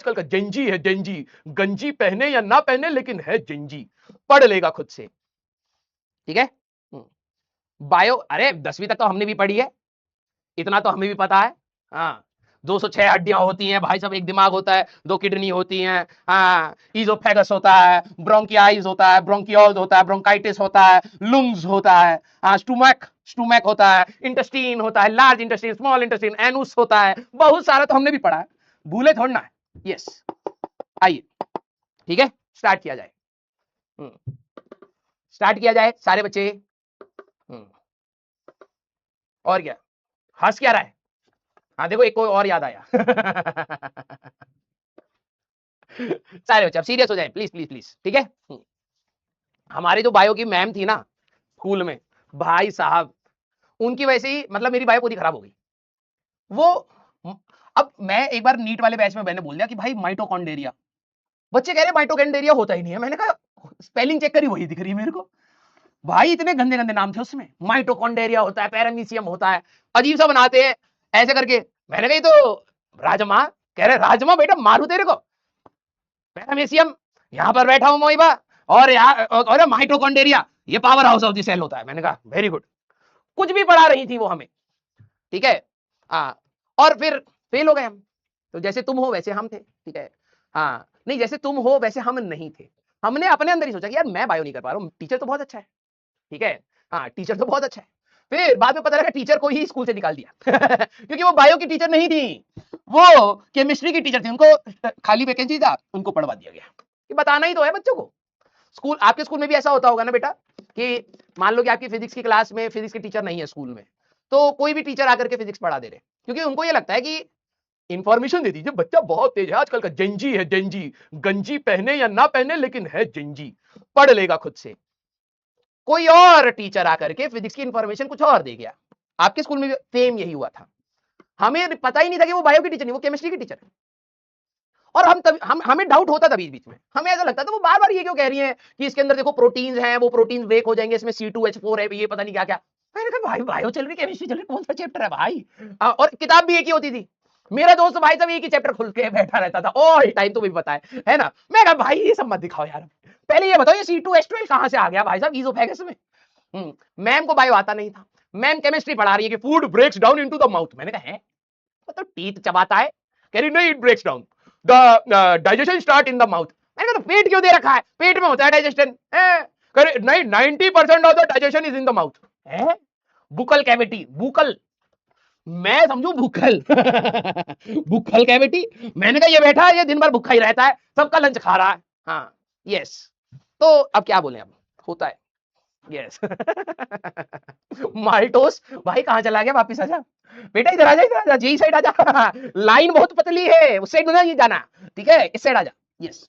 आजकल का जेंजी है, जेंजी। गंजी पहने या ना पहने लेकिन है जेंजी, पढ़ लेगा खुद से। ठीक है। बायो, अरे 10वीं तक तो हमने भी पढ़ी है, इतना तो हमें भी पता है। हाँ, 206 हड्डियां होती हैं भाई साहब, एक दिमाग होता है, 2 किडनी होती हैं, हाँ, ईजोफेगस होता है, ब्रोंकियाइज होता है, ब्रोंकियोल्स होता है, ब्रोंकाइटिस होता है, लुंग्स होता है, हाँ, स्टूमक होता है, इंटेस्टीन होता है, लार्ज इंटेस्टीन, स्मॉल इंटेस्टीन, एनुस होता है, बहुत सारा तो हमने भी पढ़ा है, भूले थोड़ा ना है। यस, आइए, ठीक है, स्टार्ट किया जाए। स्टार्ट किया जाए सारे बच्चे। और क्या, हंस क्या रहा है? हाँ देखो, एक को और याद आया। सारे बच्चे अब सीरियस हो जाए, प्लीज प्लीज प्लीज, ठीक है। हमारे जो बायो की मैम थी ना स्कूल में, भाई साहब, उनकी वजह से ही मतलब मेरी बायो पूरी खराब हो गई। वो अब मैं एक बार नीट वाले बैच में मैंने बोल दिया कि भाई माइटोकॉन्ड्रिया, बच्चे कह रहे माइटोकॉन्ड्रिया होता ही नहीं है। मैंने कहा स्पेलिंग चेक करी, वही दिख रही है मेरे को। भाई इतने गंदे गंदे नाम थे उसमें, माइटोकॉन्ड्रिया होता है, पैरामीशियम होता है, अजीब सा बनाते हैं ऐसे करके। मैंने कही तो राजमा, कह रहे राजमा बेटा मारू तेरे को, पैरामीशियम यहां पर बैठा हूं मोइबा, और और माइटोकॉन्ड्रिया ये power house of the cell होता है। मैंने कहा वेरी गुड, कुछ भी पढ़ा रही थी वो हमें, ठीक है। हाँ, और फिर फेल हो गए हम। तो जैसे तुम हो वैसे हम थे, ठीक है। हाँ, नहीं जैसे तुम हो वैसे हम नहीं थे। हमने अपने अंदर ही सोचा कि यार मैं बायो नहीं कर पा रहा हूँ, टीचर तो बहुत अच्छा है, ठीक है। हाँ, टीचर तो बहुत अच्छा है। फिर बाद में पता लगा टीचर को ही स्कूल से निकाल दिया। क्योंकि वो बायो की टीचर नहीं थी, वो केमिस्ट्री की टीचर थी, उनको खाली वैकेंसी था, उनको पढ़वा दिया गया। कि बताना ही तो है बच्चों को। स्कूल, आपके स्कूल में भी ऐसा होता होगा ना बेटा, कि मान लो कि आपकी फिजिक्स की क्लास में फिजिक्स के टीचर नहीं है स्कूल में, तो कोई भी टीचर आकर के फिजिक्स पढ़ा दे रहे, क्योंकि उनको ये लगता है कि इंफॉर्मेशन दे दीजिए, बच्चा बहुत तेज है, आजकल का जेंजी है, जेंजी। गंजी पहने या ना पहने लेकिन है जेंजी, पढ़ लेगा खुद से। कोई और टीचर आकर के फिजिक्स की इंफॉर्मेशन कुछ और दे गया। आपके स्कूल में भी सेम यही हुआ था। हमें पता ही नहीं था कि वो बायो की टीचर नहीं, वो केमिस्ट्री की टीचर है। और हमें डाउट होता था बीच बीच में, हमें ऐसा लगता था वो बार बार ये क्यों कह रही है कि इसके अंदर देखो प्रोटीन्स हैं, वो प्रोटीन्स ब्रेक हो जाएंगे, इसमें C2H4 है, ये पता नहीं क्या क्या। मैंने कहा भाई बायो चल रही, केमिस्ट्री चल रही, कौन सा चैप्टर है भाई? और किताब भी एक ही होती थी। मेरा दोस्त भाई साहब एक ही चैप्टर खुल के बैठा रहता था ऑल टाइम, तो भी पता है ना। मैं कहा भाई ये सब मत दिखाओ यार, पहले ये बताओ ये C2H12 कहां से आ गया भाई साहब ईजोफेगस में। मैम को बायो आता नहीं था, मैम केमिस्ट्री पढ़ा रही है कि food breaks down into the mouth. मैंने कहा है तो टीथ चबाता है, कह रही नहीं, it breaks down the digestion start in the mouth. मैंने कहा तो पेट क्यों दे रखा है, पेट में होता है डाइजेशन। नहीं, 90% of the digestion is in the mouth. है बुकल कैविटी, बुकल, मैं समझू भूखल। भूखल कैविटी। मैंने कहा ये बैठा है, ये दिन भर भूखा ही रहता है, सबका लंच खा रहा है। हाँ, यस। तो अब क्या बोले, अब होता है, यस। माल्टोस भाई कहां चला गया, वापिस आजा बेटा, इधर आजा, इधर आजा, यही साइड आजा। लाइन बहुत पतली है, उस साइड नहीं जाना, ठीक है, इस साइड आजा, यस।